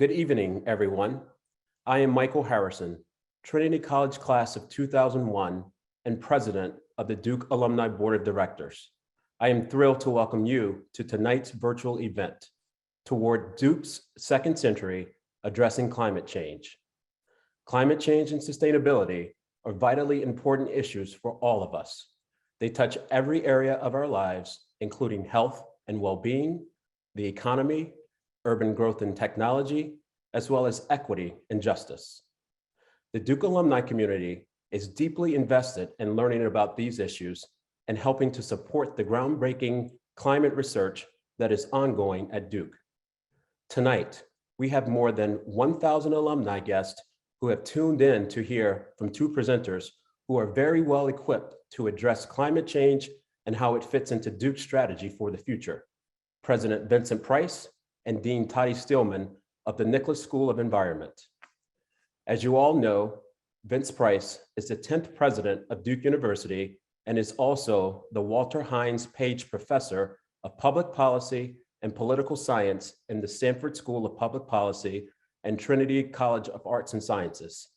Good evening, everyone. I am Michael Harrison, Trinity College class of 2001 and president of the Duke Alumni Board of Directors. I am thrilled to welcome you to tonight's virtual event, Toward Duke's Second Century, Addressing Climate Change. Climate change and sustainability are vitally important issues for all of us. They touch every area of our lives, including health and well-being, the economy, urban growth and technology, as well as equity and justice. The Duke alumni community is deeply invested in learning about these issues and helping to support the groundbreaking climate research that is ongoing at Duke. Tonight, we have more than 1,000 alumni guests who have tuned in to hear from two presenters who are very well equipped to address climate change and how it fits into Duke's strategy for the future. President Vincent Price and Dean Toddi Steelman of the Nicholas School of Environment. As you all know, Vince Price is the 10th president of Duke University and is also the Walter Hines Page Professor of Public Policy and Political Science in the Stanford School of Public Policy and Trinity College of Arts and Sciences.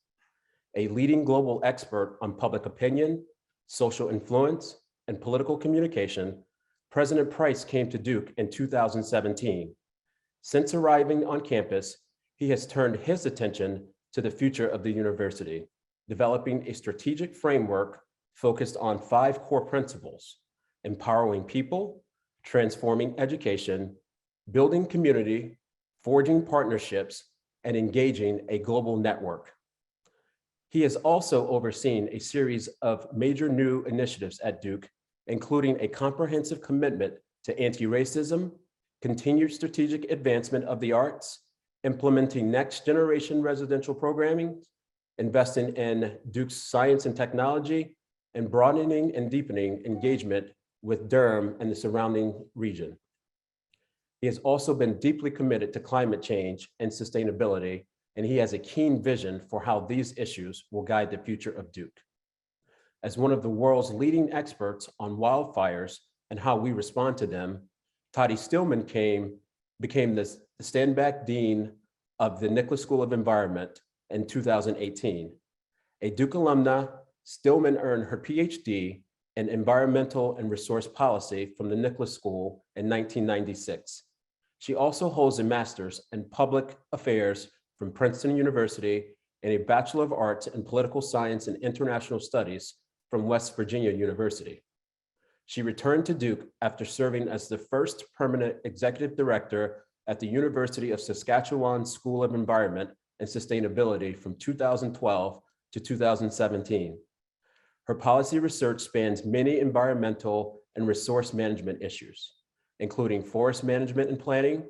A leading global expert on public opinion, social influence, and political communication, President Price came to Duke in 2017. Since arriving on campus, he has turned his attention to the future of the university, developing a strategic framework focused on 5 core principles: empowering people, transforming education, building community, forging partnerships, and engaging a global network. He has also overseen a series of major new initiatives at Duke, including a comprehensive commitment to anti-racism, continued strategic advancement of the arts, implementing next generation residential programming, investing in Duke's science and technology, and broadening and deepening engagement with Durham and the surrounding region. He has also been deeply committed to climate change and sustainability, and he has a keen vision for how these issues will guide the future of Duke. As one of the world's leading experts on wildfires and how we respond to them, Toddi Steelman became the Stanback Dean of the Nicholas School of Environment in 2018. A Duke alumna, Steelman earned her Ph.D. in Environmental and Resource Policy from the Nicholas School in 1996. She also holds a master's in Public Affairs from Princeton University and a Bachelor of Arts in Political Science and International Studies from West Virginia University. She returned to Duke after serving as the first permanent executive director at the University of Saskatchewan School of Environment and Sustainability from 2012 to 2017. Her policy research spans many environmental and resource management issues, including forest management and planning,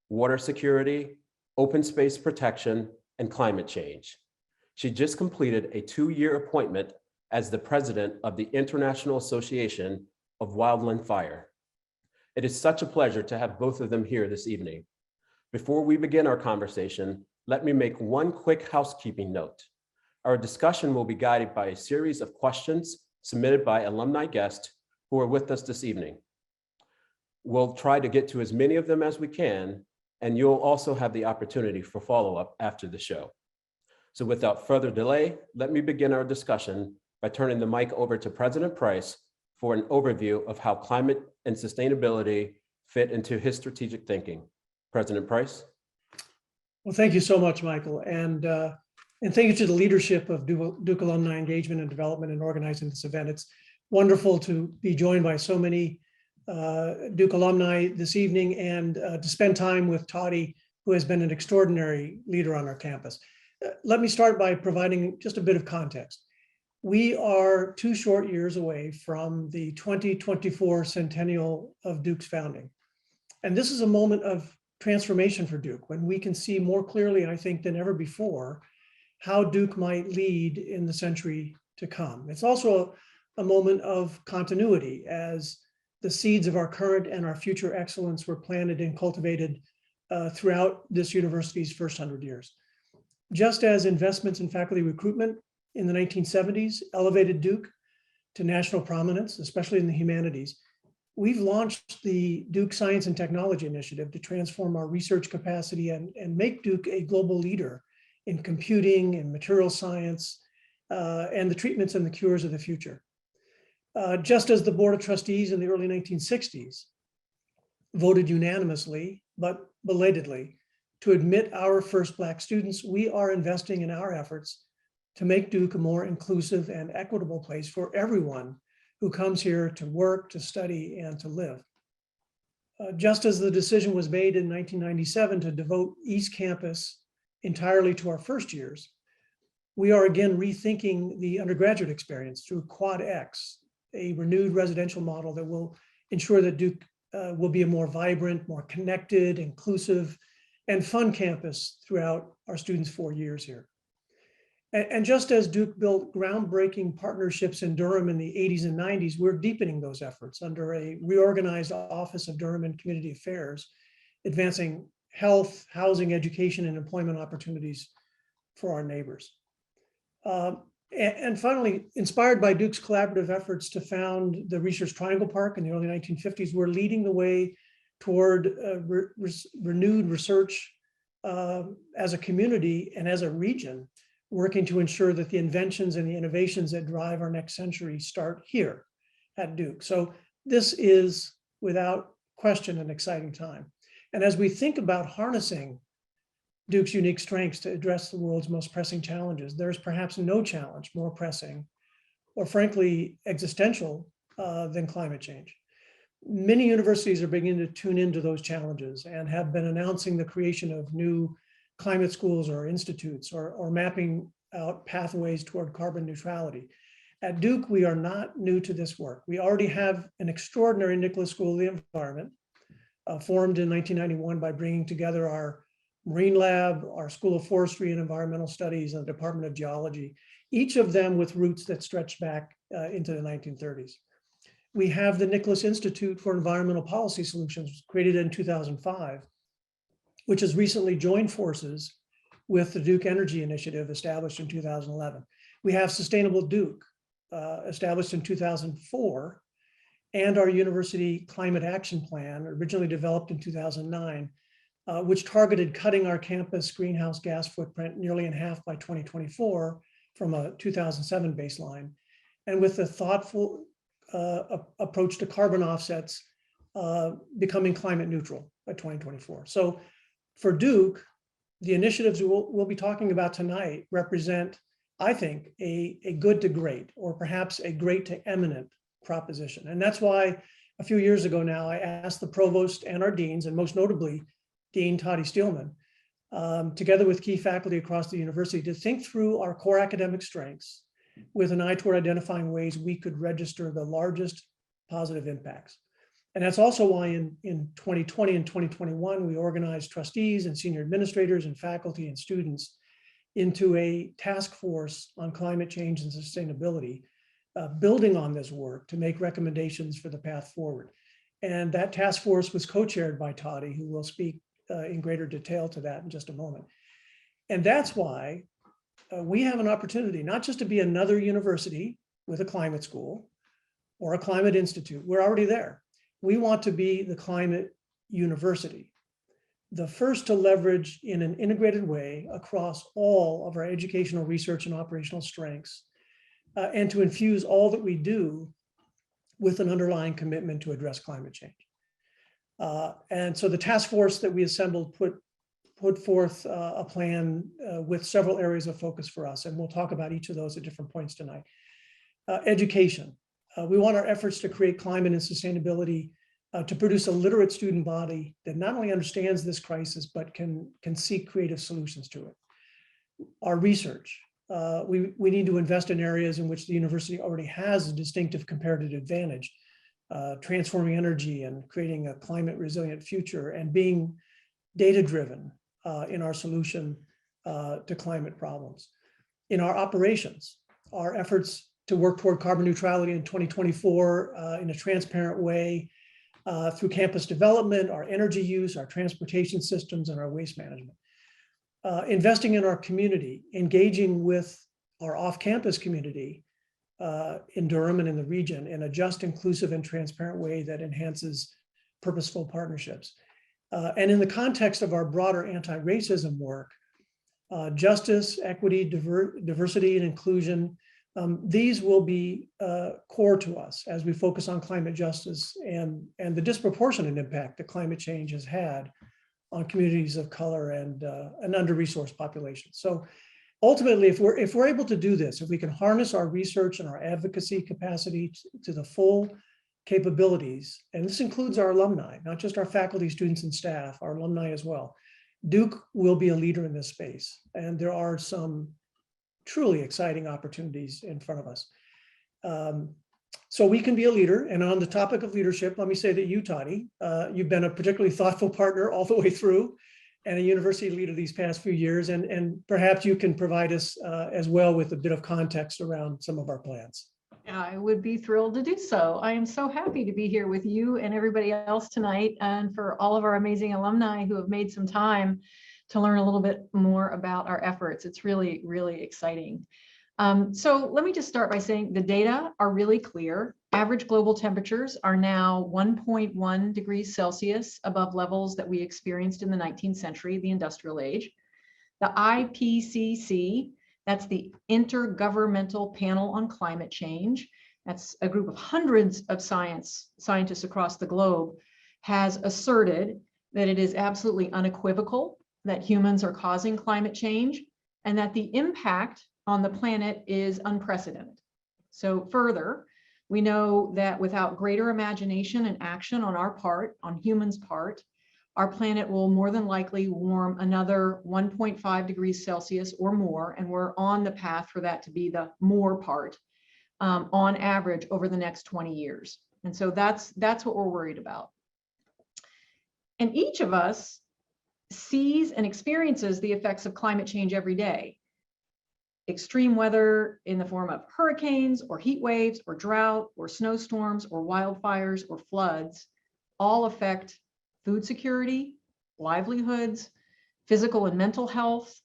water security, open space protection, and climate change. She just completed a 2-year appointment as the president of the International Association of Wildland Fire. It is such a pleasure to have both of them here this evening. Before we begin our conversation, let me make one quick housekeeping note. Our discussion will be guided by a series of questions submitted by alumni guests who are with us this evening. We'll try to get to as many of them as we can, and you'll also have the opportunity for follow-up after the show. So without further delay, let me begin our discussion by turning the mic over to President Price for an overview of how climate and sustainability fit into his strategic thinking. President Price. Well, thank you so much, Michael. And thank you to the leadership of Duke Alumni Engagement and Development in organizing this event. It's wonderful to be joined by so many Duke alumni this evening and to spend time with Toddi, who has been an extraordinary leader on our campus. Let me start by providing just a bit of context. We are 2 short years away from the 2024 centennial of Duke's founding. And this is a moment of transformation for Duke, when we can see more clearly, I think, than ever before, how Duke might lead in the century to come. It's also a moment of continuity, as the seeds of our current and our future excellence were planted and cultivated throughout this university's first 100 years. Just as investments in faculty recruitment in the 1970s elevated Duke to national prominence, especially in the humanities, we've launched the Duke Science and Technology Initiative to transform our research capacity and make Duke a global leader in computing and material science and the treatments and the cures of the future. Just as the Board of Trustees in the early 1960s voted unanimously, but belatedly, to admit our first Black students, we are investing in our efforts to make Duke a more inclusive and equitable place for everyone who comes here to work, to study, and to live. Just as the decision was made in 1997 to devote East Campus entirely to our first years, we are again rethinking the undergraduate experience through Quad X, a renewed residential model that will ensure that Duke will be a more vibrant, more connected, inclusive, and fun campus throughout our students' 4 years here. And just as Duke built groundbreaking partnerships in Durham in the 80s and 90s, we're deepening those efforts under a reorganized Office of Durham and Community Affairs, advancing health, housing, education, and employment opportunities for our neighbors. And finally, inspired by Duke's collaborative efforts to found the Research Triangle Park in the early 1950s, we're leading the way toward renewed research as a community and as a region, working to ensure that the inventions and the innovations that drive our next century start here at Duke. So this is, without question, an exciting time. And as we think about harnessing Duke's unique strengths to address the world's most pressing challenges, there's perhaps no challenge more pressing or frankly existential than climate change. Many universities are beginning to tune into those challenges and have been announcing the creation of new climate schools or institutes or mapping out pathways toward carbon neutrality. At Duke, we are not new to this work. We already have an extraordinary Nicholas School of the Environment, formed in 1991 by bringing together our Marine Lab, our School of Forestry and Environmental Studies, and the Department of Geology, each of them with roots that stretch back into the 1930s. We have the Nicholas Institute for Environmental Policy Solutions, created in 2005, which has recently joined forces with the Duke Energy Initiative, established in 2011. We have Sustainable Duke, established in 2004, and our University Climate Action Plan, originally developed in 2009, which targeted cutting our campus greenhouse gas footprint nearly in half by 2024 from a 2007 baseline, and with a thoughtful approach to carbon offsets, becoming climate neutral by 2024. So for Duke, the initiatives we'll be talking about tonight represent, I think, a good to great, or perhaps a great to eminent proposition. And that's why a few years ago now, I asked the provost and our deans, and most notably Dean Toddi Steelman, together with key faculty across the university, to think through our core academic strengths with an eye toward identifying ways we could register the largest positive impacts. And that's also why in 2020 and 2021, we organized trustees and senior administrators and faculty and students into a task force on climate change and sustainability, building on this work to make recommendations for the path forward. And that task force was co-chaired by Toddi, who will speak in greater detail to that in just a moment. And that's why we have an opportunity not just to be another university with a climate school or a climate institute. We're already there. We want to be the climate university, the first to leverage in an integrated way across all of our educational, research, and operational strengths, and to infuse all that we do with an underlying commitment to address climate change. And so the task force that we assembled put forth a plan with several areas of focus for us, and we'll talk about each of those at different points tonight. Education. We want our efforts to create climate and sustainability to produce a literate student body that not only understands this crisis, but can seek creative solutions to it. Our research. We need to invest in areas in which the university already has a distinctive comparative advantage, transforming energy and creating a climate resilient future, and being data-driven in our solution to climate problems. In our operations, our efforts to work toward carbon neutrality in 2024 in a transparent way through campus development, our energy use, our transportation systems, and our waste management. Investing in our community, engaging with our off-campus community in Durham and in the region in a just, inclusive, and transparent way that enhances purposeful partnerships. And in the context of our broader anti-racism work, justice, equity, diversity, and inclusion, these will be core to us as we focus on climate justice and the disproportionate impact that climate change has had on communities of color and under-resourced populations. So ultimately, if we're able to do this, if we can harness our research and our advocacy capacity to the full capabilities, and this includes our alumni, not just our faculty, students, and staff, our alumni as well, Duke will be a leader in this space. And there are some truly exciting opportunities in front of us. So we can be a leader. And on the topic of leadership, let me say that you, Toddi, you've been a particularly thoughtful partner all the way through and a university leader these past few years. And perhaps you can provide us as well with a bit of context around some of our plans. I would be thrilled to do so. I am so happy to be here with you and everybody else tonight, and for all of our amazing alumni who have made some time to learn a little bit more about our efforts. It's really, really exciting. So let me just start by saying the data are really clear. Average global temperatures are now 1.1 degrees Celsius above levels that we experienced in the 19th century, the industrial age. The IPCC, that's the Intergovernmental Panel on Climate Change, that's a group of hundreds of scientists across the globe, has asserted that it is absolutely unequivocal that humans are causing climate change and that the impact on the planet is unprecedented. So further, we know that without greater imagination and action on our part, on humans' part, our planet will more than likely warm another 1.5 degrees Celsius or more, and we're on the path for that to be the more part on average over the next 20 years. And so that's what we're worried about. And each of us sees and experiences the effects of climate change every day. Extreme weather in the form of hurricanes or heat waves or drought or snowstorms or wildfires or floods all affect food security, livelihoods, physical and mental health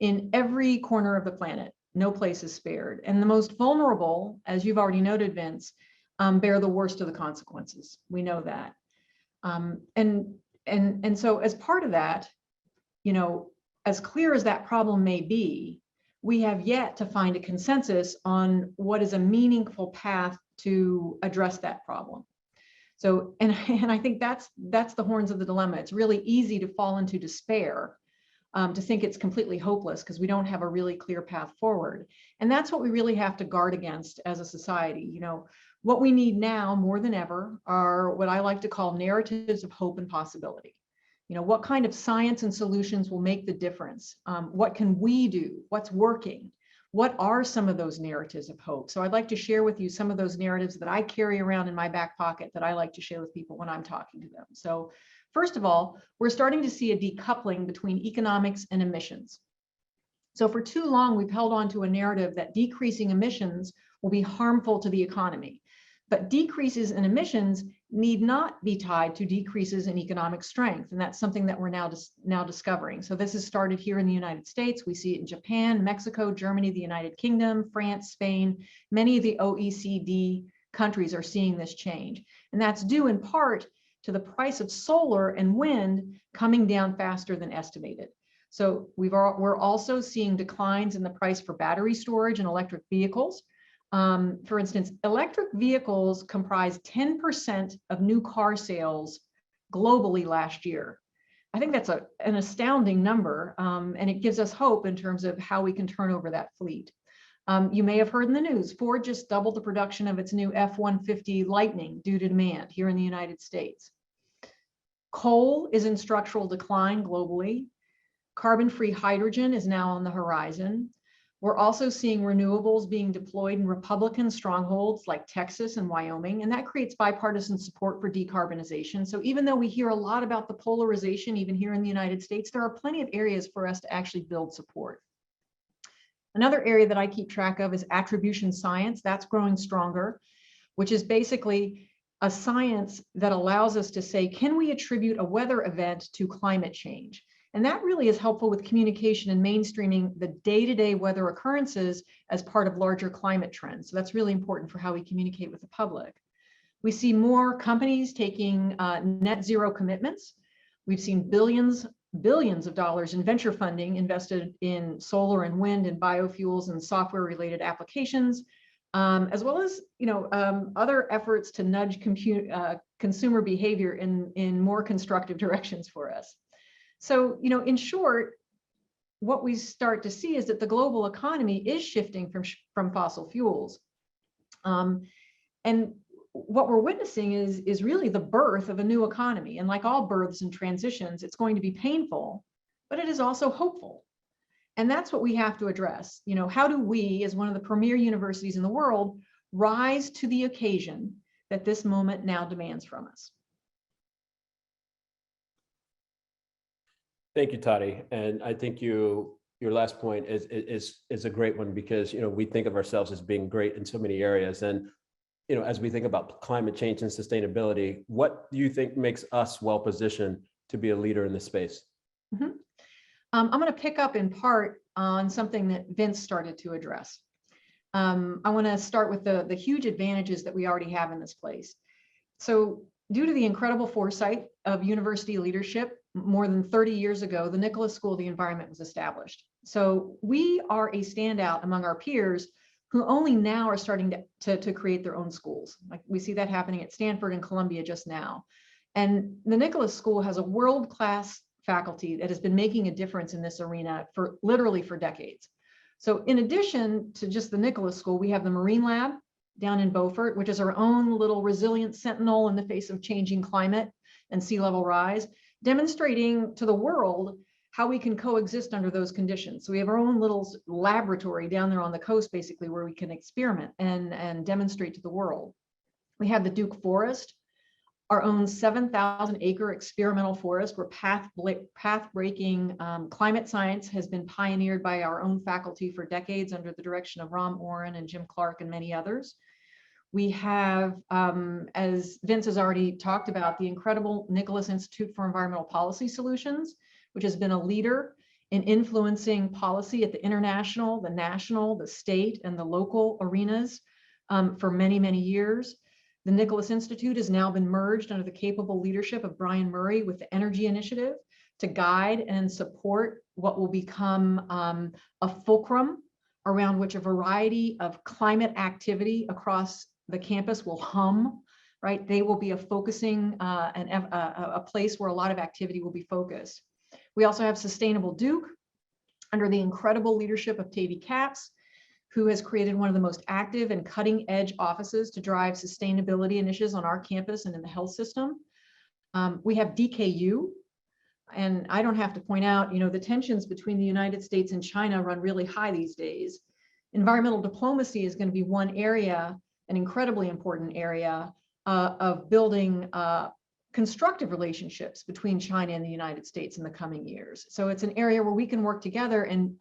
in every corner of the planet. No place is spared. And the most vulnerable, as you've already noted, Vince, bear the worst of the consequences. We know that. And so as part of that, you know, as clear as that problem may be, we have yet to find a consensus on what is a meaningful path to address that problem. So, and I think that's the horns of the dilemma. It's really easy to fall into despair, to think it's completely hopeless because we don't have a really clear path forward. And that's what we really have to guard against as a society. You know, what we need now more than ever are what I like to call narratives of hope and possibility. You know, what kind of science and solutions will make the difference? What can we do? What's working? What are some of those narratives of hope? So I'd like to share with you some of those narratives that I carry around in my back pocket that I like to share with people when I'm talking to them. So first of all, we're starting to see a decoupling between economics and emissions. So for too long, we've held on to a narrative that decreasing emissions will be harmful to the economy. But decreases in emissions need not be tied to decreases in economic strength. And that's something that we're now discovering. So this has started here in the United States. We see it in Japan, Mexico, Germany, the United Kingdom, France, Spain. Many of the OECD countries are seeing this change. And that's due in part to the price of solar and wind coming down faster than estimated. So we're also seeing declines in the price for battery storage and electric vehicles. For instance, electric vehicles comprised 10% of new car sales globally last year. I think that's an astounding number, and it gives us hope in terms of how we can turn over that fleet. You may have heard in the news, Ford just doubled the production of its new F-150 Lightning due to demand here in the United States. Coal is in structural decline globally. Carbon-free hydrogen is now on the horizon. We're also seeing renewables being deployed in Republican strongholds like Texas and Wyoming, and that creates bipartisan support for decarbonization. So even though we hear a lot about the polarization, even here in the United States, there are plenty of areas for us to actually build support. Another area that I keep track of is attribution science. That's growing stronger, which is basically a science that allows us to say, can we attribute a weather event to climate change? And that really is helpful with communication and mainstreaming the day-to-day weather occurrences as part of larger climate trends. So that's really important for how we communicate with the public. We see more companies taking net zero commitments. We've seen billions of dollars in venture funding invested in solar and wind and biofuels and software related applications, as well as other efforts to nudge consumer behavior in more constructive directions for us. So, in short, what we start to see is that the global economy is shifting from fossil fuels. And what we're witnessing is really the birth of a new economy. And like all births and transitions, it's going to be painful, but it is also hopeful. And that's what we have to address. How do we, as one of the premier universities in the world, rise to the occasion that this moment now demands from us? Thank you, Toddi. And I think your last point is a great one, because we think of ourselves as being great in so many areas. And as we think about climate change and sustainability, what do you think makes us well positioned to be a leader in this space? Mm-hmm. I'm going to pick up in part on something that Vince started to address. I want to start with the huge advantages that we already have in this place. So due to the incredible foresight of university leadership, more than 30 years ago, the Nicholas School of the Environment was established. So we are a standout among our peers who only now are starting to create their own schools. Like we see that happening at Stanford and Columbia just now. And the Nicholas School has a world-class faculty that has been making a difference in this arena for literally for decades. So in addition to just the Nicholas School, we have the Marine Lab down in Beaufort, which is our own little resilient sentinel in the face of changing climate and sea level rise, demonstrating to the world how we can coexist under those conditions. So we have our own little laboratory down there on the coast, basically, where we can experiment and demonstrate to the world. We have the Duke Forest, our own 7,000 acre experimental forest where path-breaking climate science has been pioneered by our own faculty for decades under the direction of Ram Oren and Jim Clark and many others. We have, as Vince has already talked about, the incredible Nicholas Institute for Environmental Policy Solutions, which has been a leader in influencing policy at the international, the national, the state, and the local arenas for many, many years. The Nicholas Institute has now been merged under the capable leadership of Brian Murray with the Energy Initiative to guide and support what will become a fulcrum around which a variety of climate activity across the campus will hum, right? They will be a focusing a place where a lot of activity will be focused. We also have Sustainable Duke under the incredible leadership of Toddi, who has created one of the most active and cutting edge offices to drive sustainability initiatives on our campus and in the health system. We have DKU, and I don't have to point out, the tensions between the United States and China run really high these days. Environmental diplomacy is going to be one area, an incredibly important area of building constructive relationships between China and the United States in the coming years. So it's an area where we can work together, and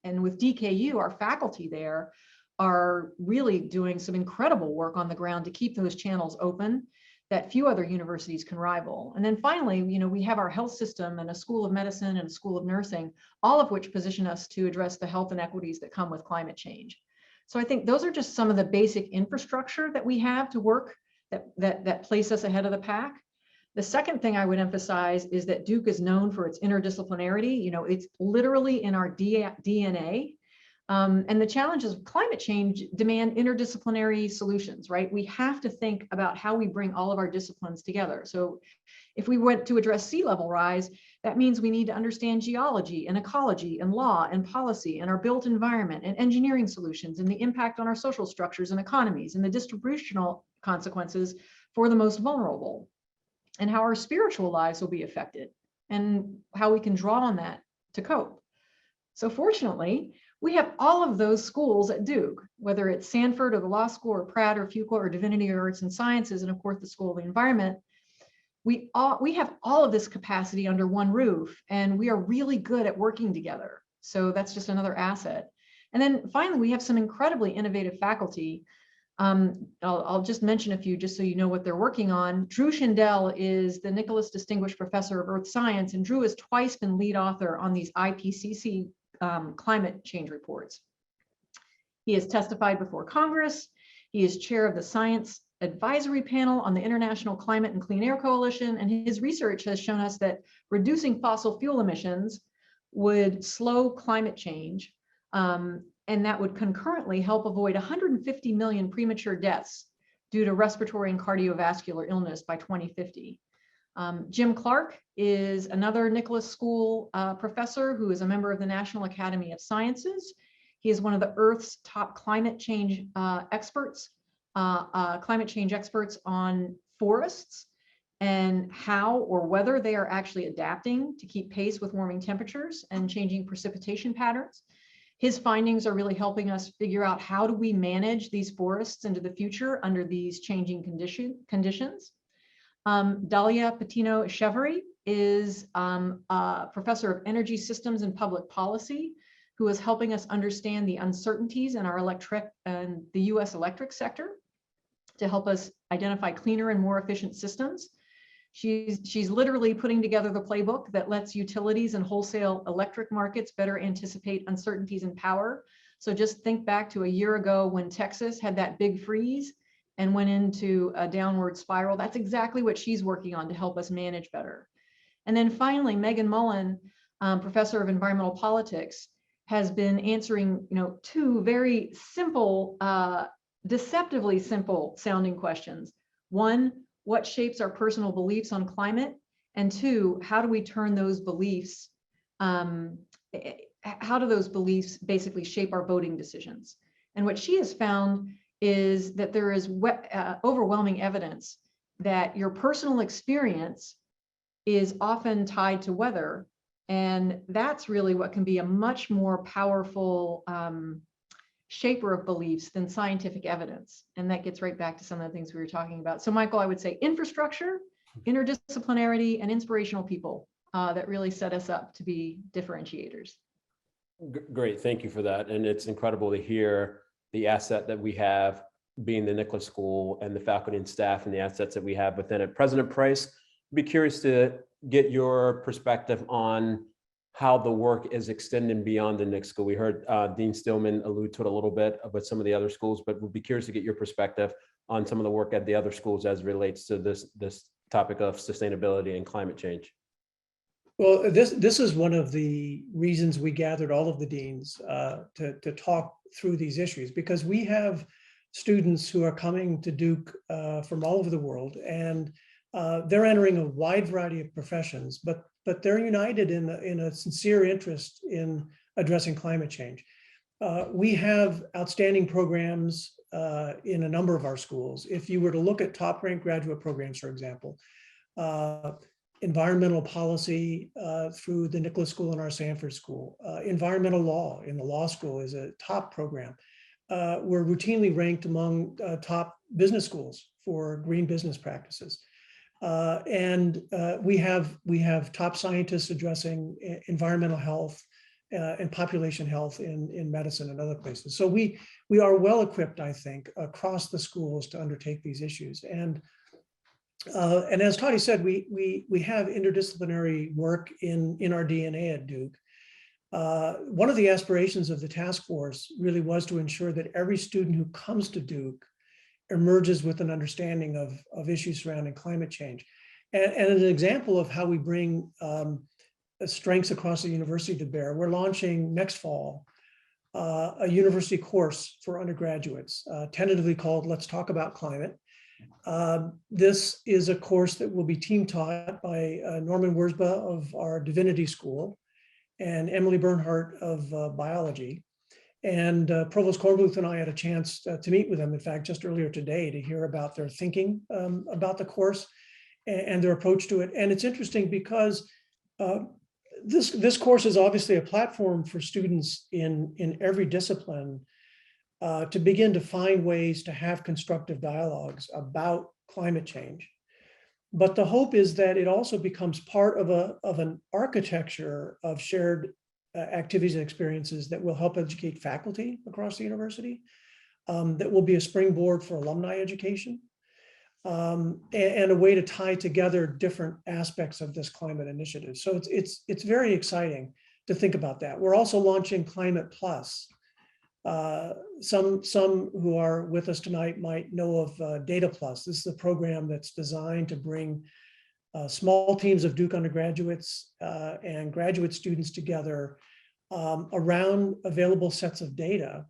with DKU, our faculty there are really doing some incredible work on the ground to keep those channels open that few other universities can rival. And then finally, we have our health system and a school of medicine and a school of nursing, all of which position us to address the health inequities that come with climate change. So I think those are just some of the basic infrastructure that we have to work that place us ahead of the pack. The second thing I would emphasize is that Duke is known for its interdisciplinarity. It's literally in our DNA. And the challenges of climate change demand interdisciplinary solutions, right? We have to think about how we bring all of our disciplines together. So if we went to address sea level rise, that means we need to understand geology and ecology and law and policy and our built environment and engineering solutions and the impact on our social structures and economies and the distributional consequences for the most vulnerable, and how our spiritual lives will be affected and how we can draw on that to cope. So fortunately, we have all of those schools at Duke, whether it's Sanford or the Law School or Pratt or Fuqua or Divinity or Arts and Sciences, and of course the School of the Environment. We have all of this capacity under one roof, and we are really good at working together. So that's just another asset. And then finally, we have some incredibly innovative faculty. I'll just mention a few just so you know what they're working on. Drew Schindel is the Nicholas Distinguished Professor of Earth Science, and Drew has twice been lead author on these IPCC climate change reports. He has testified before Congress. He is chair of the Science Advisory Panel on the International Climate and Clean Air Coalition, and his research has shown us that reducing fossil fuel emissions would slow climate change, and that would concurrently help avoid 150 million premature deaths due to respiratory and cardiovascular illness by 2050. Jim Clark is another Nicholas School professor who is a member of the National Academy of Sciences. He is one of the Earth's top climate change experts on forests and how or whether they are actually adapting to keep pace with warming temperatures and changing precipitation patterns. His findings are really helping us figure out how do we manage these forests into the future under these changing conditions. Dalia Patino-Chevery is a professor of energy systems and public policy who is helping us understand the uncertainties in our the US electric sector to help us identify cleaner and more efficient systems. She's literally putting together the playbook that lets utilities and wholesale electric markets better anticipate uncertainties in power. So just think back to a year ago when Texas had that big freeze and went into a downward spiral. That's exactly what she's working on to help us manage better. And then finally, Megan Mullen, professor of environmental politics, has been answering, two very simple, deceptively simple sounding questions. One, what shapes our personal beliefs on climate? And two, how do we turn those beliefs, how do those beliefs basically shape our voting decisions? And what she has found is that there is overwhelming evidence that your personal experience is often tied to weather. And that's really what can be a much more powerful shaper of beliefs than scientific evidence. And that gets right back to some of the things we were talking about. So Michael, I would say infrastructure, interdisciplinarity, and inspirational people that really set us up to be differentiators. Great, thank you for that. And it's incredible to hear the asset that we have being the Nicholas School and the faculty and staff and the assets that we have within it. President Price, I'd be curious to get your perspective on how the work is extending beyond the Nick School. We heard Dean Steelman allude to it a little bit about some of the other schools, but we'll be curious to get your perspective on some of the work at the other schools as it relates to this topic of sustainability and climate change. Well, this is one of the reasons we gathered all of the deans to talk through these issues, because we have students who are coming to Duke from all over the world, and they're entering a wide variety of professions, but they're united in a sincere interest in addressing climate change. We have outstanding programs in a number of our schools. If you were to look at top ranked graduate programs, for example, environmental policy through the Nicholas School and our Sanford School, environmental law in the law school is a top program. We're routinely ranked among top business schools for green business practices. And we have top scientists addressing environmental health and population health in medicine and other places. So we are well equipped, I think, across the schools to undertake these issues. And as Toddi said, we have interdisciplinary work in our DNA at Duke. One of the aspirations of the task force really was to ensure that every student who comes to Duke emerges with an understanding of issues surrounding climate change. And an example of how we bring strengths across the university to bear, we're launching next fall a university course for undergraduates, tentatively called Let's Talk About Climate. This is a course that will be team taught by Norman Wurzba of our Divinity School and Emily Bernhardt of biology. And Provost Kornbluth and I had a chance to meet with them, in fact, just earlier today to hear about their thinking about the course and their approach to it. And it's interesting because this course is obviously a platform for students in every discipline to begin to find ways to have constructive dialogues about climate change. But the hope is that it also becomes part of an architecture of shared activities and experiences that will help educate faculty across the university, that will be a springboard for alumni education, and a way to tie together different aspects of this climate initiative. So it's very exciting to think about that. We're also launching Climate Plus. Some who are with us tonight might know of Data Plus. This is a program that's designed to bring small teams of Duke undergraduates and graduate students together around available sets of data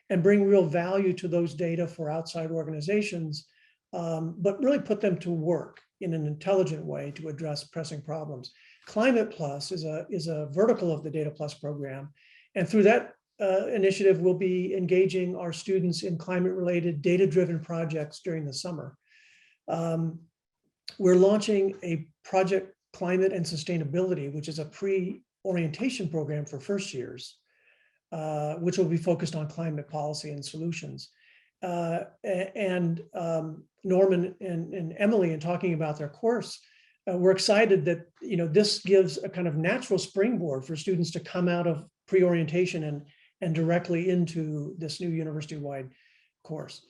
and bring real value to those data for outside organizations, but really put them to work in an intelligent way to address pressing problems. Climate Plus is a vertical of the Data Plus program. And through that initiative, we'll be engaging our students in climate-related data-driven projects during the summer. We're launching a project Climate and Sustainability, which is a pre-orientation program for first years, which will be focused on climate policy and solutions. And Norman and Emily, in talking about their course, we're excited that this gives a kind of natural springboard for students to come out of pre-orientation and directly into this new university-wide course.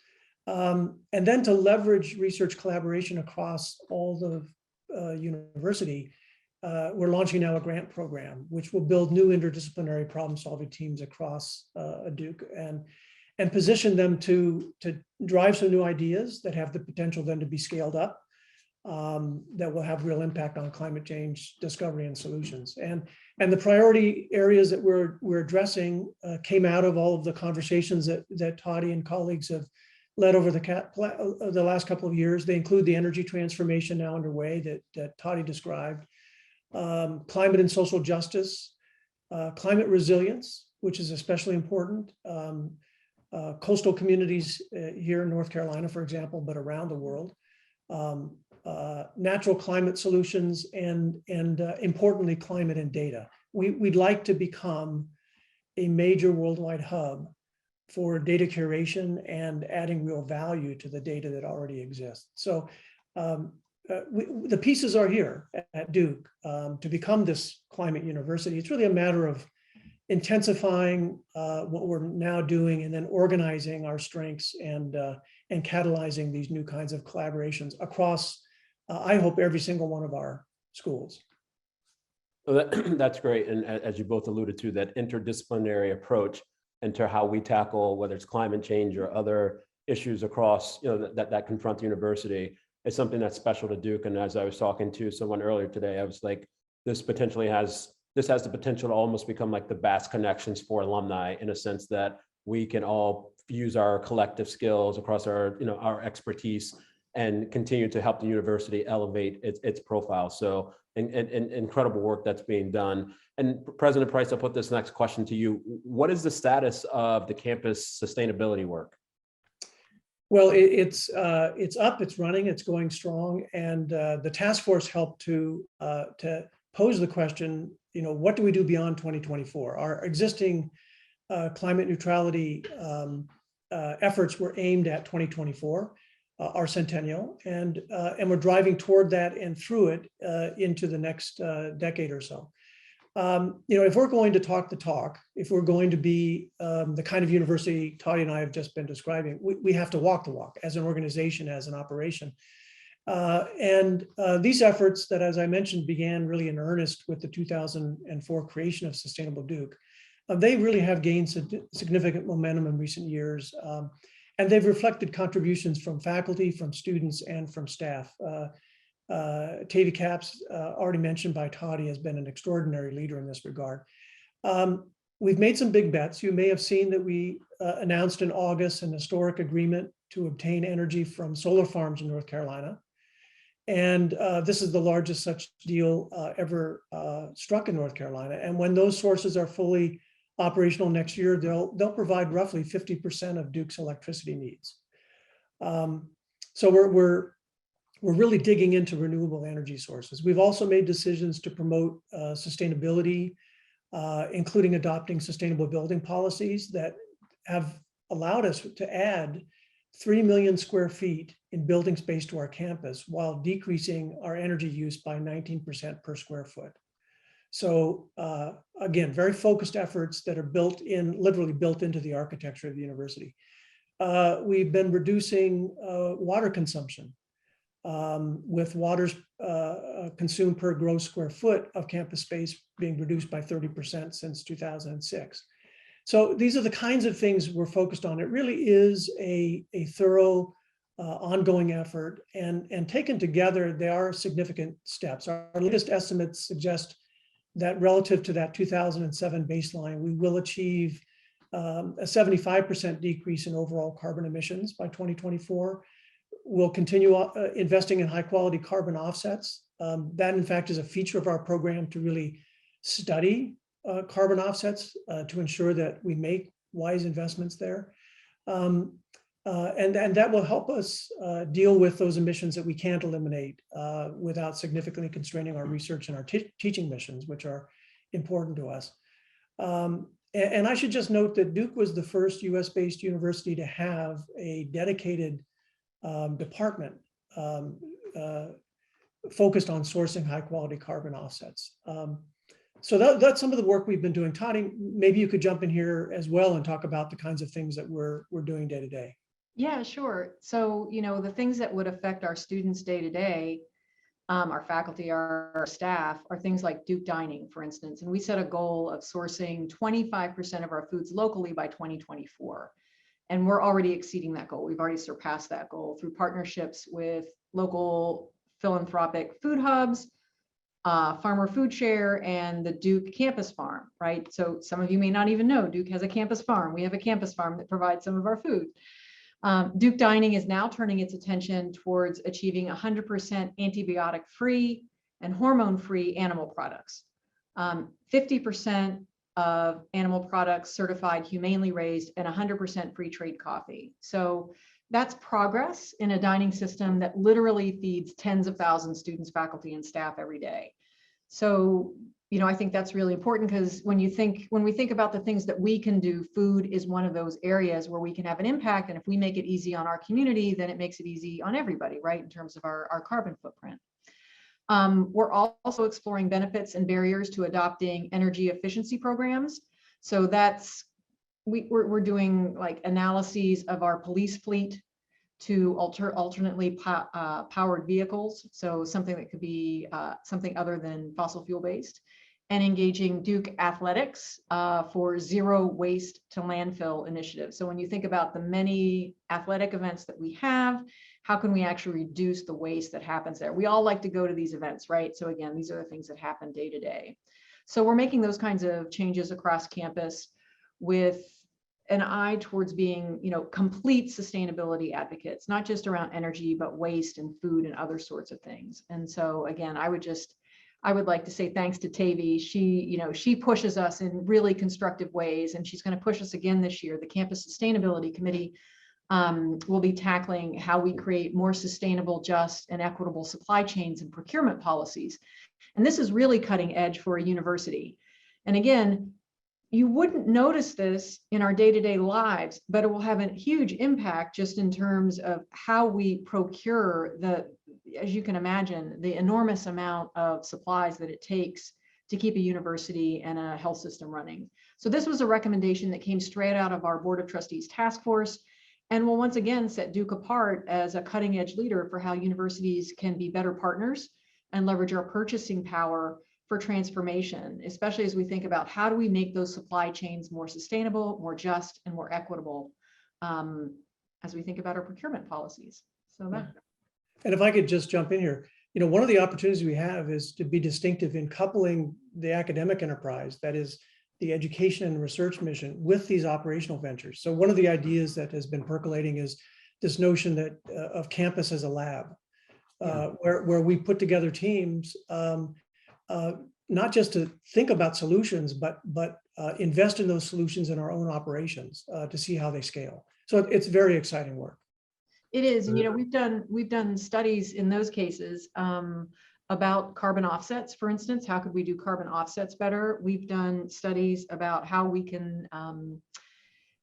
And then to leverage research collaboration across all the university, we're launching now a grant program, which will build new interdisciplinary problem-solving teams across Duke and position them to drive some new ideas that have the potential then to be scaled up, that will have real impact on climate change discovery and solutions. And the priority areas that we're addressing came out of all of the conversations that Toddi and colleagues have led over the last couple of years. They include the energy transformation now underway that Toddi described, climate and social justice, climate resilience, which is especially important, coastal communities here in North Carolina, for example, but around the world, natural climate solutions, and importantly, climate and data. We'd like to become a major worldwide hub for data curation and adding real value to the data that already exists. So the pieces are here at Duke to become this climate university. It's really a matter of intensifying what we're now doing and then organizing our strengths and catalyzing these new kinds of collaborations across, I hope, every single one of our schools. So that's great. And as you both alluded to, that interdisciplinary approach into how we tackle, whether it's climate change or other issues across, that confront the university, is something that's special to Duke. And as I was talking to someone earlier today, I was like, this has the potential to almost become like the Bass Connections for alumni, in a sense that we can all use our collective skills across our expertise and continue to help the university elevate its profile. So and incredible work that's being done. And President Price, I'll put this next question to you. What is the status of the campus sustainability work? Well, it's up, it's running, it's going strong, and the task force helped to pose the question, what do we do beyond 2024? Our existing climate neutrality efforts were aimed at 2024, our centennial, and we're driving toward that and through it into the next decade or so. If we're going to talk the talk, if we're going to be the kind of university Toddi and I have just been describing, we have to walk the walk as an organization, as an operation. And these efforts that, as I mentioned, began really in earnest with the 2004 creation of Sustainable Duke, they really have gained significant momentum in recent years. And they've reflected contributions from faculty, from students, and from staff. Tavy Capps, already mentioned by Toddi, has been an extraordinary leader in this regard. We've made some big bets. You may have seen that we announced in August an historic agreement to obtain energy from solar farms in North Carolina. And this is the largest such deal ever struck in North Carolina. And when those sources are fully operational next year, they'll provide roughly 50% of Duke's electricity needs. So we're really digging into renewable energy sources. We've also made decisions to promote sustainability, including adopting sustainable building policies that have allowed us to add 3 million square feet in building space to our campus while decreasing our energy use by 19% per square foot. So again, very focused efforts that are literally built into the architecture of the university. we've been reducing water consumption, with waters consumed per gross square foot of campus space being reduced by 30% since 2006. So these are the kinds of things we're focused on. It really is a thorough, ongoing effort, and taken together, they are significant steps. Our latest estimates suggest that relative to that 2007 baseline, we will achieve a 75% decrease in overall carbon emissions by 2024. We'll continue investing in high quality carbon offsets. That in fact is a feature of our program to really study carbon offsets to ensure that we make wise investments there. And that will help us deal with those emissions that we can't eliminate without significantly constraining our research and our teaching missions, which are important to us. And I should just note that Duke was the first US-based university to have a dedicated department focused on sourcing high quality carbon offsets. So that's some of the work we've been doing. Toddi, maybe you could jump in here as well and talk about the kinds of things that we're doing day to day. Yeah, sure. So, the things that would affect our students day to day, our faculty, our staff, are things like Duke Dining, for instance. And we set a goal of sourcing 25% of our foods locally by 2024. And we're already exceeding that goal. We've already surpassed that goal through partnerships with local philanthropic food hubs, Farmer Food Share, and the Duke Campus Farm, right? So some of you may not even know Duke has a campus farm. We have a campus farm that provides some of our food. Duke Dining is now turning its attention towards achieving 100% antibiotic-free and hormone-free animal products. 50% of animal products certified humanely raised, and 100% free trade coffee. So that's progress in a dining system that literally feeds tens of thousands of students, faculty, and staff every day. So, I think that's really important, because when we think about the things that we can do, food is one of those areas where we can have an impact. And if we make it easy on our community, then it makes it easy on everybody, right? In terms of our carbon footprint. We're also exploring benefits and barriers to adopting energy efficiency programs. So we're doing like analyses of our police fleet to alternately powered vehicles. So something that could be something other than fossil fuel based, and engaging Duke Athletics for zero waste to landfill initiatives. So when you think about the many athletic events that we have, how can we actually reduce the waste that happens there? We all like to go to these events, right? So again, these are the things that happen day to day. So we're making those kinds of changes across campus with an eye towards being, complete sustainability advocates, not just around energy, but waste and food and other sorts of things. And so again, I would like to say thanks to Toddi. She pushes us in really constructive ways, and she's going to push us again this year. The Campus Sustainability Committee will be tackling how we create more sustainable, just, and equitable supply chains and procurement policies. And this is really cutting edge for a university. And again, you wouldn't notice this in our day-to-day lives, but it will have a huge impact just in terms of how we procure as you can imagine, the enormous amount of supplies that it takes to keep a university and a health system running. So this was a recommendation that came straight out of our Board of Trustees task force, and will once again set Duke apart as a cutting edge leader for how universities can be better partners and leverage our purchasing power for transformation, especially as we think about how do we make those supply chains more sustainable, more just, and more equitable as we think about our procurement policies. So that. And if I could just jump in here, one of the opportunities we have is to be distinctive in coupling the academic enterprise, that is the education and research mission, with these operational ventures. So one of the ideas that has been percolating is this notion that of campus as a lab, where we put together teams, not just to think about solutions, but invest in those solutions in our own operations to see how they scale. So it's very exciting work. It is, and we've done studies in those cases about carbon offsets, for instance. How could we do carbon offsets better? We've done studies about how we can,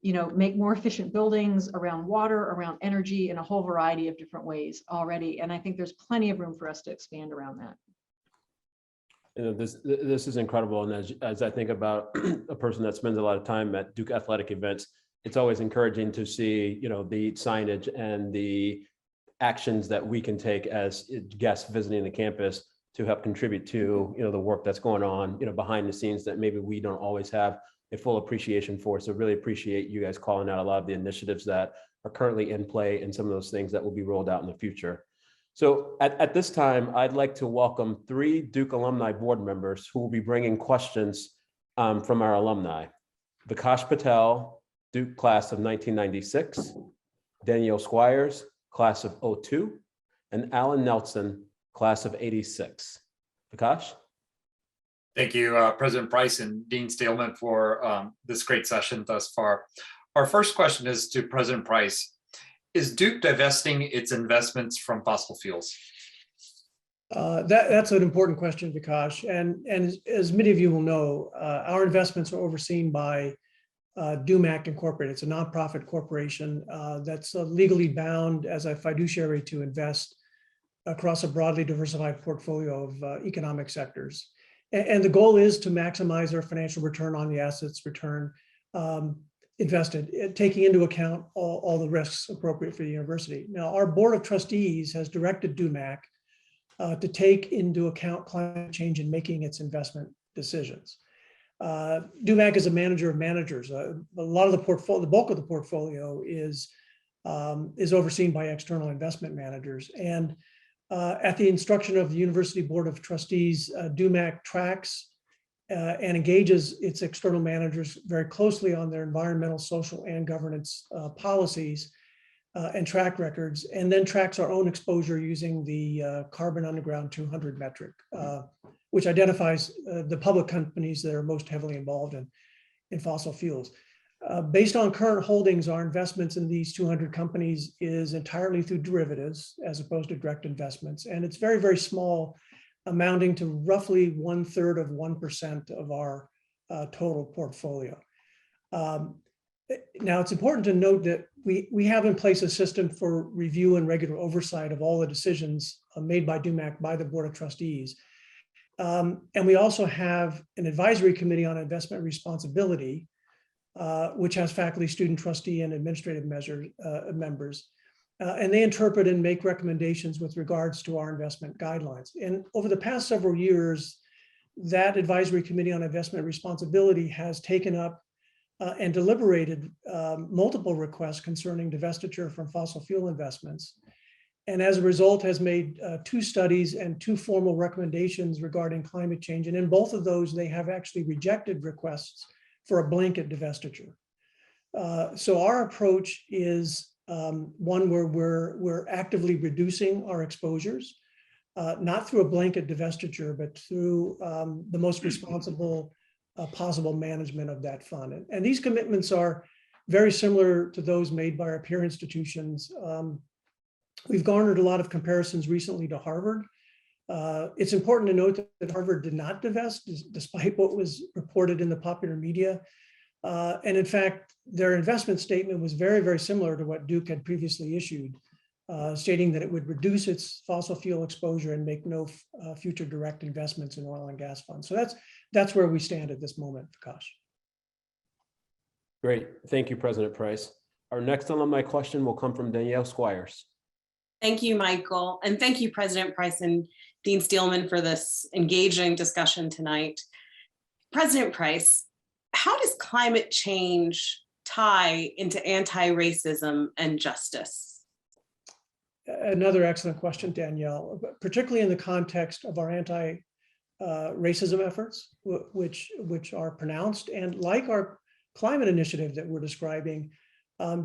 make more efficient buildings around water, around energy, in a whole variety of different ways already. And I think there's plenty of room for us to expand around that. This is incredible, and as I think about a person that spends a lot of time at Duke athletic events, it's always encouraging to see, the signage and the actions that we can take as guests visiting the campus to help contribute to, the work that's going on, behind the scenes that maybe we don't always have a full appreciation for. So really appreciate you guys calling out a lot of the initiatives that are currently in play and some of those things that will be rolled out in the future. So at this time, I'd like to welcome 3 Duke Alumni board members who will be bringing questions from our alumni. Vikash Patel, Duke class of 1996, Danielle Squires, class of 02, and Alan Nelson, class of 86. Vikash? Thank you, President Price and Dean Steelman, for this great session thus far. Our first question is to President Price. Is Duke divesting its investments from fossil fuels? That's an important question, Vikash. And as many of you will know, our investments are overseen by DUMAC Incorporated. It's a nonprofit corporation that's legally bound as a fiduciary to invest across a broadly diversified portfolio of economic sectors. And the goal is to maximize our financial return on the assets invested, taking into account all the risks appropriate for the university. Now, our board of trustees has directed DUMAC to take into account climate change in making its investment decisions. DUMAC is a manager of managers. A lot of the portfolio, the bulk of the portfolio is overseen by external investment managers. And at the instruction of the University Board of Trustees, DUMAC tracks and engages its external managers very closely on their environmental, social, and governance policies and track records, and then tracks our own exposure using the Carbon Underground 200 metric, which identifies the public companies that are most heavily involved in fossil fuels. Based on current holdings, our investments in these 200 companies is entirely through derivatives as opposed to direct investments. And it's very, very small, amounting to roughly 1/3 of 1% of our total portfolio. Now, it's important to note that we have in place a system for review and regular oversight of all the decisions made by DUMAC by the Board of Trustees. And we also have an advisory committee on investment responsibility, which has faculty, student, trustee, and administrative members. And they interpret and make recommendations with regards to our investment guidelines. And over the past several years, that advisory committee on investment responsibility has taken up and deliberated multiple requests concerning divestiture from fossil fuel investments. And as a result has made 2 studies and 2 formal recommendations regarding climate change. And in both of those, they have actually rejected requests for a blanket divestiture. So our approach is one where we're actively reducing our exposures, not through a blanket divestiture, but through the most responsible possible management of that fund. And these commitments are very similar to those made by our peer institutions. We've garnered a lot of comparisons recently to Harvard. It's important to note that Harvard did not divest, despite what was reported in the popular media. And in fact, their investment statement was very, very similar to what Duke had previously issued, stating that it would reduce its fossil fuel exposure and make no future direct investments in oil and gas funds. So that's where we stand at this moment, Vikash. Great. Thank you, President Price. Our next alumni question will come from Danielle Squires. Thank you, Michael. And thank you, President Price and Dean Steelman, for this engaging discussion tonight. President Price, how does climate change tie into anti-racism and justice? Another excellent question, Danielle, particularly in the context of our anti-racism efforts, which are pronounced, and like our climate initiative that we're describing,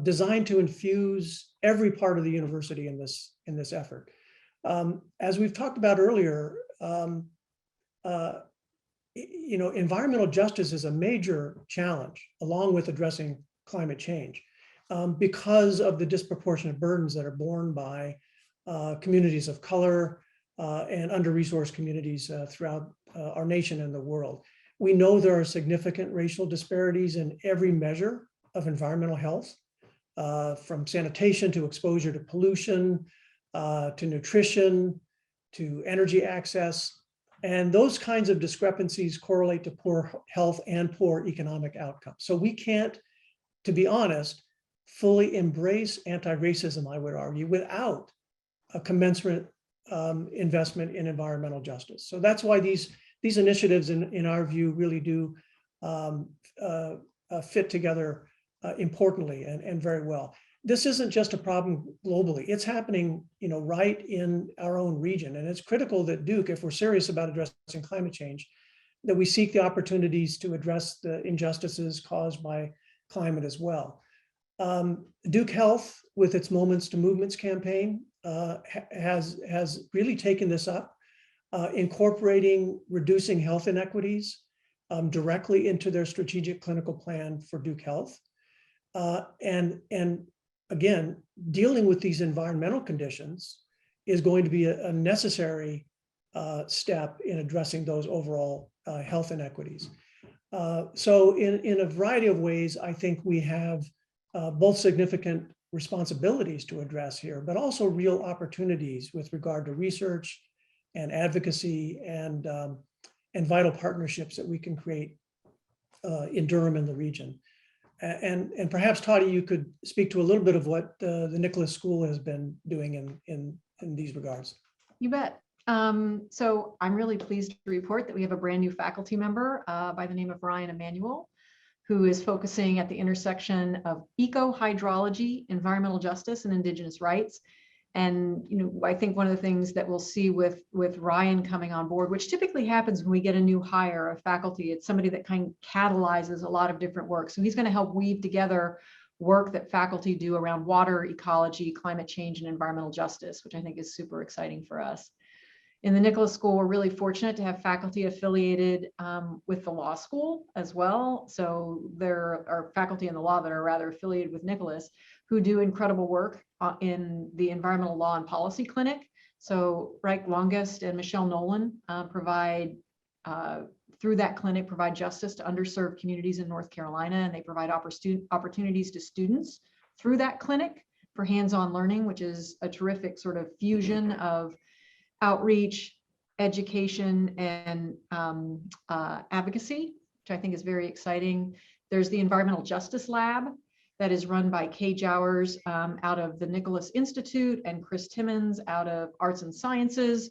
designed to infuse every part of the university in this effort. As we've talked about earlier, environmental justice is a major challenge, along with addressing climate change, because of the disproportionate burdens that are borne by communities of color and under-resourced communities throughout our nation and the world. We know there are significant racial disparities in every measure of environmental health, from sanitation to exposure to pollution, to nutrition, to energy access. And those kinds of discrepancies correlate to poor health and poor economic outcomes. So we can't to be honest, fully embrace anti-racism, I would argue, without a commensurate investment in environmental justice. So that's why these initiatives, in our view, really do fit together importantly and very well. This isn't just a problem globally. It's happening, right in our own region. And it's critical that Duke, if we're serious about addressing climate change, that we seek the opportunities to address the injustices caused by climate as well. Duke Health, with its Moments to Movements campaign, has really taken this up, incorporating reducing health inequities directly into their strategic clinical plan for Duke Health. And again, dealing with these environmental conditions is going to be a necessary step in addressing those overall health inequities. So in a variety of ways, I think we have both significant responsibilities to address here, but also real opportunities with regard to research and advocacy and vital partnerships that we can create in Durham and the region. And perhaps, Toddi, you could speak to a little bit of what the Nicholas School has been doing in these regards. You bet. So I'm really pleased to report that we have a brand new faculty member by the name of Ryan Emanuel, who is focusing at the intersection of eco-hydrology, environmental justice, and Indigenous rights. And I think one of the things that we'll see with Ryan coming on board, which typically happens when we get a new hire of faculty, it's somebody that kind of catalyzes a lot of different work. So he's going to help weave together work that faculty do around water, ecology, climate change, and environmental justice, which I think is super exciting for us. In the Nicholas School, we're really fortunate to have faculty affiliated with the law school as well. So there are faculty in the law that are rather affiliated with Nicholas, who do incredible work in the Environmental Law and Policy Clinic. So Reich Longest and Michelle Nolan provide, through that clinic, provide justice to underserved communities in North Carolina, and they provide opportunities to students through that clinic for hands-on learning, which is a terrific sort of fusion of outreach, education, and advocacy, which I think is very exciting. There's the Environmental Justice Lab that is run by Kay Jowers out of the Nicholas Institute and Chris Timmons out of Arts and Sciences,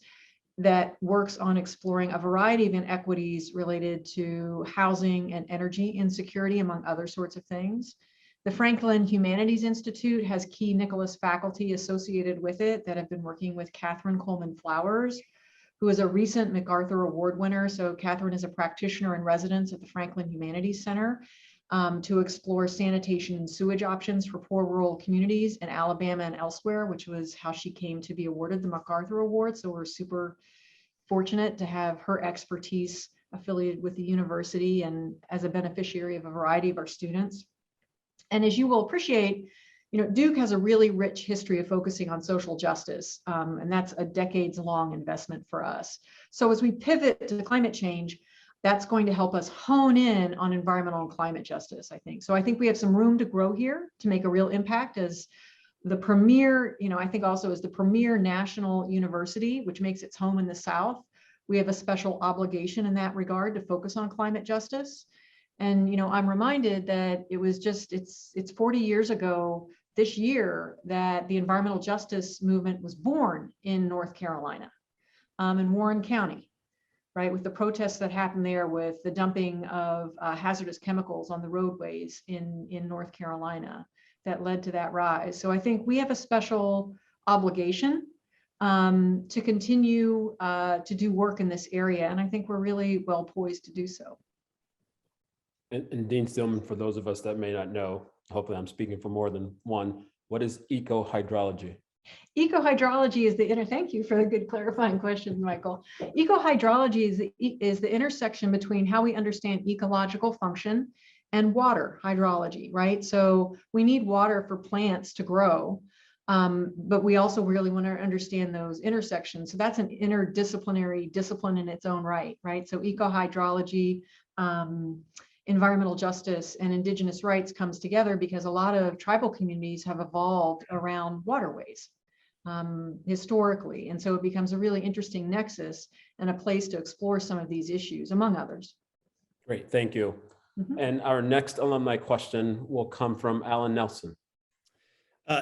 that works on exploring a variety of inequities related to housing and energy insecurity, among other sorts of things. The Franklin Humanities Institute has key Nicholas faculty associated with it that have been working with Catherine Coleman Flowers, who is a recent MacArthur Award winner. So Catherine is a practitioner in residence at the Franklin Humanities Center to explore sanitation and sewage options for poor rural communities in Alabama and elsewhere, which was how she came to be awarded the MacArthur Award. So we're super fortunate to have her expertise affiliated with the university and as a beneficiary of a variety of our students. And as you will appreciate, Duke has a really rich history of focusing on social justice, and that's a decades-long investment for us. So as we pivot to climate change, that's going to help us hone in on environmental and climate justice, I think. So I think we have some room to grow here to make a real impact as the premier, I think also as the premier national university, which makes its home in the South. We have a special obligation in that regard to focus on climate justice. And, I'm reminded that it was just, it's 40 years ago this year that the environmental justice movement was born in North Carolina, in Warren County, right? With the protests that happened there with the dumping of hazardous chemicals on the roadways in North Carolina that led to that rise. So I think we have a special obligation to continue to do work in this area. And I think we're really well poised to do so. And Dean Steelman, for those of us that may not know, hopefully I'm speaking for more than one, what is eco-hydrology? Eco-hydrology is thank you for the good clarifying question, Michael. Eco-hydrology is the intersection between how we understand ecological function and water hydrology, right? So we need water for plants to grow, but we also really want to understand those intersections. So that's an interdisciplinary discipline in its own right? So eco-hydrology, environmental justice, and Indigenous rights comes together because a lot of tribal communities have evolved around waterways historically. And so it becomes a really interesting nexus and a place to explore some of these issues, among others. Great, thank you. Mhm. And our next alumni question will come from Alan Nelson.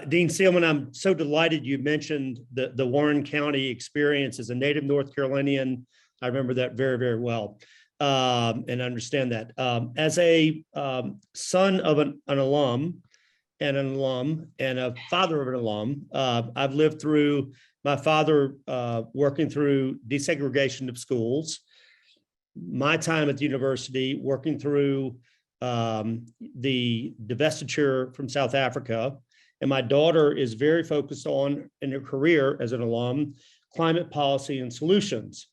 Dean Steelman, I'm so delighted you mentioned the Warren County experience as a native North Carolinian. I remember that very, very well, and understand that. As a son of an alum and a father of an alum, I've lived through my father working through desegregation of schools, my time at the university working through the divestiture from South Africa. And my daughter is very focused on, in her career as an alum, climate policy and solutions.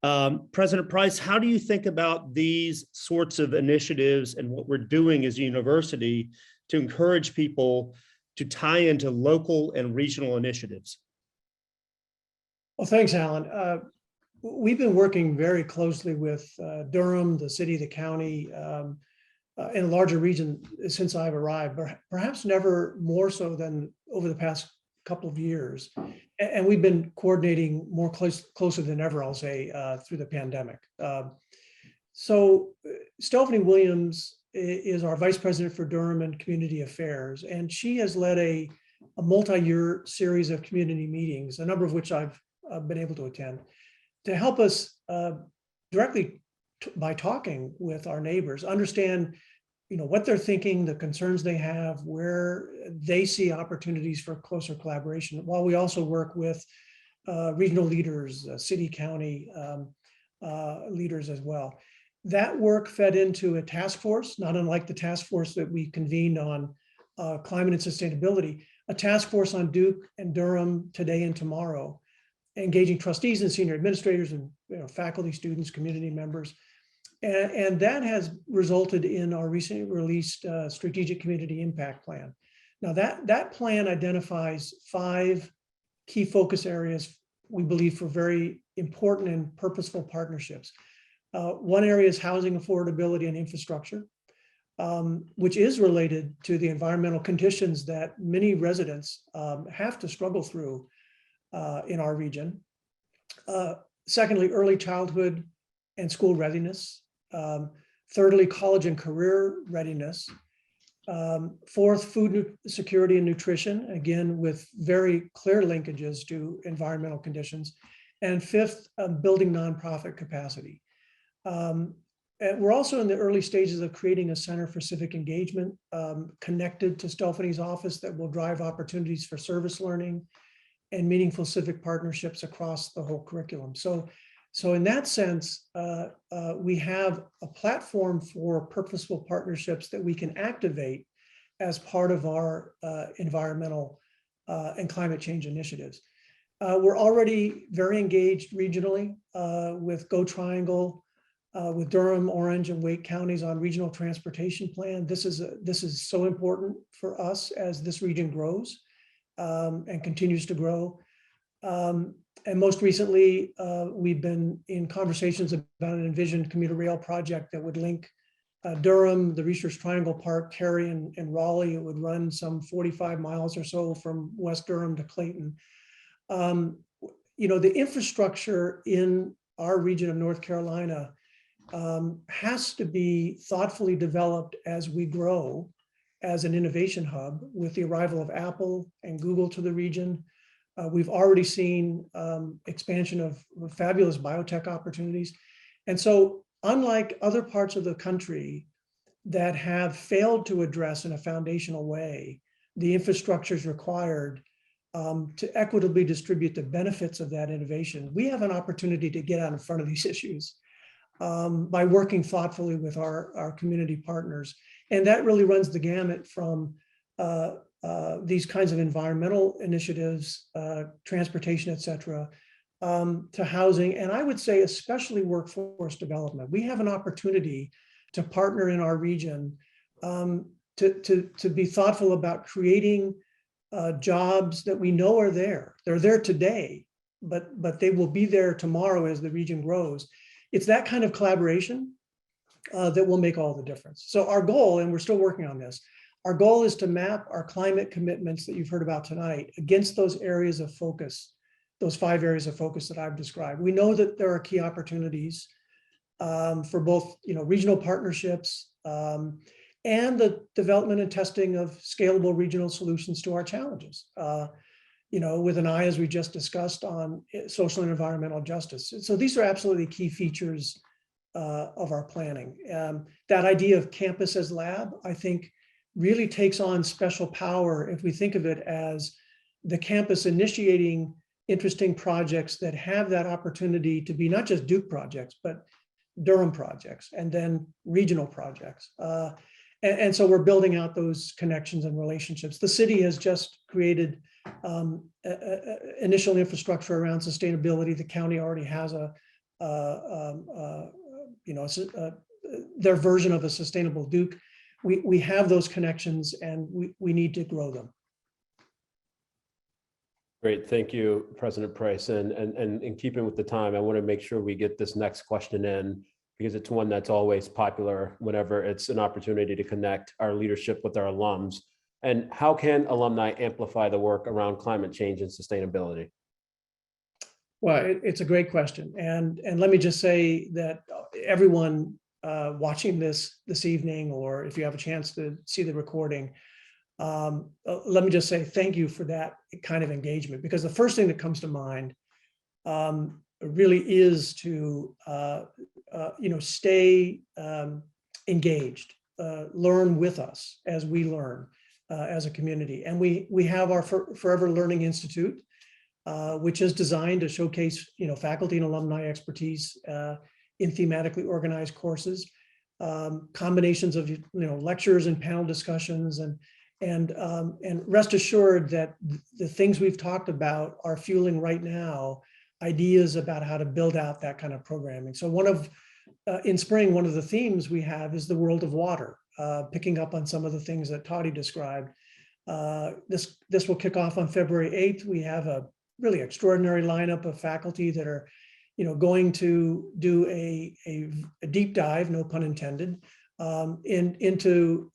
President Price, how do you think about these sorts of initiatives and what we're doing as a university to encourage people to tie into local and regional initiatives? Well, thanks, Alan. We've been working very closely with Durham, the city, the county, in a larger region since I've arrived, but perhaps never more so than over the past couple of years. And we've been coordinating more closer than ever, I'll say, through the pandemic. So Stephanie Williams is our Vice President for Durham and Community Affairs, and she has led a multi-year series of community meetings, a number of which I've been able to attend, to help us directly by talking with our neighbors, understand, what they're thinking, the concerns they have, where they see opportunities for closer collaboration, while we also work with regional leaders, city, county leaders as well. That work fed into a task force, not unlike the task force that we convened on climate and sustainability, a task force on Duke and Durham today and tomorrow, engaging trustees and senior administrators and faculty, students, community members. And that has resulted in our recently released strategic community impact plan. Now that plan identifies 5 key focus areas, we believe, for very important and purposeful partnerships. One area is housing affordability and infrastructure, which is related to the environmental conditions that many residents have to struggle through in our region. Secondly, early childhood and school readiness. Thirdly, college and career readiness. Fourth, food security and nutrition, again, with very clear linkages to environmental conditions. And fifth, building nonprofit capacity. And we're also in the early stages of creating a center for civic engagement connected to Stephanie's office that will drive opportunities for service learning and meaningful civic partnerships across the whole curriculum. So in that sense, we have a platform for purposeful partnerships that we can activate as part of our environmental and climate change initiatives. We're already very engaged regionally with Go Triangle, with Durham, Orange, and Wake counties on regional transportation plan. This is so important for us as this region grows and continues to grow. And most recently, we've been in conversations about an envisioned commuter rail project that would link Durham, the Research Triangle Park, Cary, and Raleigh. It would run some 45 miles or so from West Durham to Clayton. The infrastructure in our region of North Carolina has to be thoughtfully developed as we grow as an innovation hub with the arrival of Apple and Google to the region. We've already seen expansion of fabulous biotech opportunities. And so unlike other parts of the country that have failed to address in a foundational way the infrastructures required to equitably distribute the benefits of that innovation, we have an opportunity to get out in front of these issues by working thoughtfully with our community partners. And that really runs the gamut from these kinds of environmental initiatives, transportation, et cetera, to housing, and I would say especially workforce development. We have an opportunity to partner in our region to be thoughtful about creating jobs that we know are there. They're there today, but they will be there tomorrow as the region grows. It's that kind of collaboration that will make all the difference. So our goal, and we're still working on this, our goal is to map our climate commitments that you've heard about tonight against those areas of focus, those 5 areas of focus that I've described. We know that there are key opportunities for both, regional partnerships and the development and testing of scalable regional solutions to our challenges. With an eye, as we just discussed, on social and environmental justice. So these are absolutely key features of our planning. That idea of campus as lab, I think, really takes on special power if we think of it as the campus initiating interesting projects that have that opportunity to be not just Duke projects, but Durham projects, and then regional projects. And so we're building out those connections and relationships. The city has just created initial infrastructure around sustainability. The county already has their version of a sustainable Duke. We have those connections, and we need to grow them. Great, thank you, President Price. And in keeping with the time, I want to make sure we get this next question in, because it's one that's always popular whenever it's an opportunity to connect our leadership with our alums. And how can alumni amplify the work around climate change and sustainability? Well, it's a great question. And let me just say that everyone watching this evening, or if you have a chance to see the recording, let me just say thank you for that kind of engagement, because the first thing that comes to mind really is to stay engaged, learn with us as we learn as a community. And we have our Forever Learning Institute, which is designed to showcase faculty and alumni expertise in thematically organized courses, combinations of lectures and panel discussions, and rest assured that the things we've talked about are fueling right now ideas about how to build out that kind of programming. So in spring, one of the themes we have is the world of water, picking up on some of the things that Toddi described. This will kick off on February 8th. We have a really extraordinary lineup of faculty that are going to do a deep dive, no pun intended, into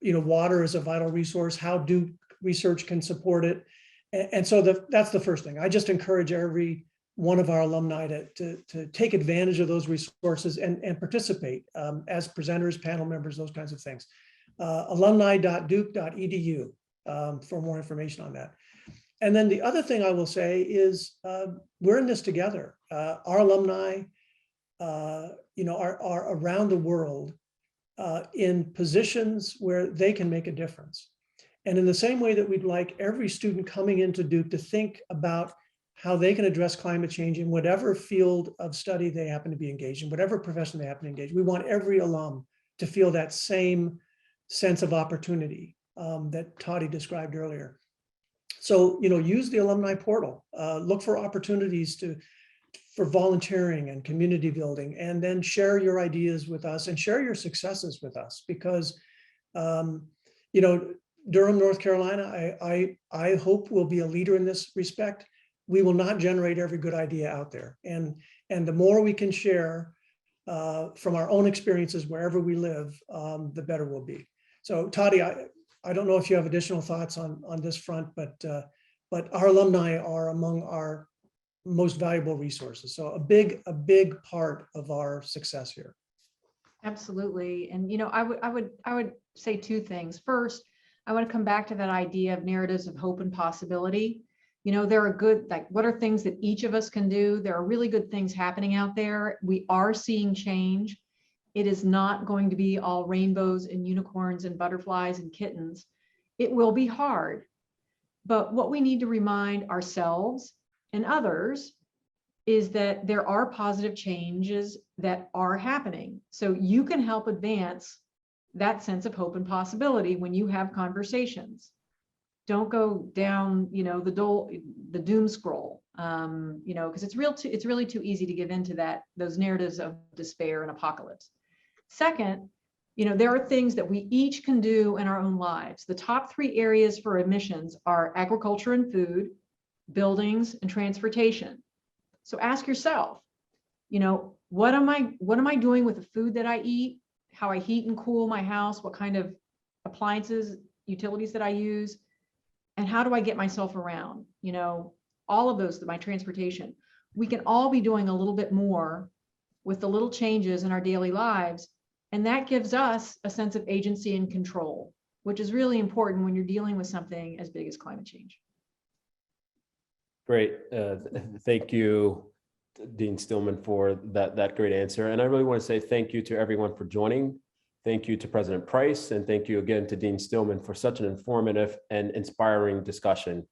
water as a vital resource, how Duke research can support it. And so that's the first thing. I just encourage every one of our alumni to take advantage of those resources and participate as presenters, panel members, those kinds of things. Alumni.duke.edu for more information on that. And then the other thing I will say is we're in this together. Our alumni are around the world in positions where they can make a difference. And in the same way that we'd like every student coming into Duke to think about how they can address climate change in whatever field of study they happen to be engaged in, whatever profession they happen to engage, we want every alum to feel that same sense of opportunity that Toddi described earlier. So, use the alumni portal, look for opportunities for volunteering and community building, and then share your ideas with us and share your successes with us, because, Durham, North Carolina, I hope will be a leader in this respect. We will not generate every good idea out there. And the more we can share from our own experiences wherever we live, the better we'll be. So Toddi, I don't know if you have additional thoughts on this front, but our alumni are among our most valuable resources. So a big part of our success here. Absolutely. And, I would say two things. First, I want to come back to that idea of narratives of hope and possibility. There are good, what are things that each of us can do? There are really good things happening out there. We are seeing change. It is not going to be all rainbows and unicorns and butterflies and kittens. It will be hard. But what we need to remind ourselves and others is that there are positive changes that are happening. So you can help advance that sense of hope and possibility when you have conversations. Don't go down, the doom scroll, because it's really too easy to give into those narratives of despair and apocalypse. Second, there are things that we each can do in our own lives. The top 3 areas for emissions are agriculture and food, buildings, and transportation. So ask yourself, what am I doing with the food that I eat, how I heat and cool my house, what kind of appliances, utilities that I use, and how do I get myself around? All of those, my transportation. We can all be doing a little bit more with the little changes in our daily lives. And that gives us a sense of agency and control, which is really important when you're dealing with something as big as climate change. Great. Thank you, Dean Steelman, for that great answer. And I really want to say thank you to everyone for joining. Thank you to President Price, and thank you again to Dean Steelman for such an informative and inspiring discussion.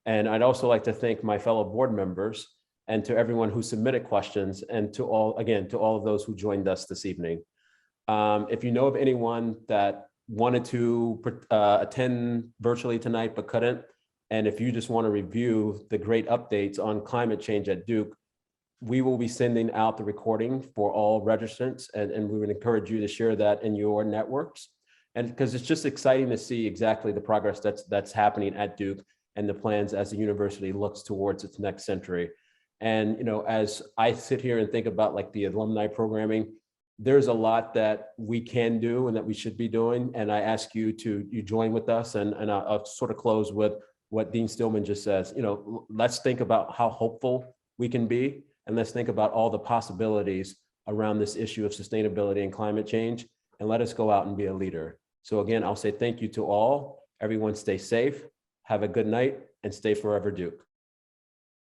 And I'd also like to thank my fellow board members and to everyone who submitted questions, and to all of those who joined us this evening. If you know of anyone that wanted to attend virtually tonight but couldn't, and if you just want to review the great updates on climate change at Duke, we will be sending out the recording for all registrants, and we would encourage you to share that in your networks. And because it's just exciting to see exactly the progress that's happening at Duke and the plans as the university looks towards its next century. And, you know, as I sit here and think about like the alumni programming, there's a lot that we can do and that we should be doing. And I ask you to join with us, and I'll sort of close with what Dean Steelman just says. You know, let's think about how hopeful we can be, and let's think about all the possibilities around this issue of sustainability and climate change, and let us go out and be a leader. So again, I'll say thank you to all. Everyone stay safe, have a good night, and stay forever Duke.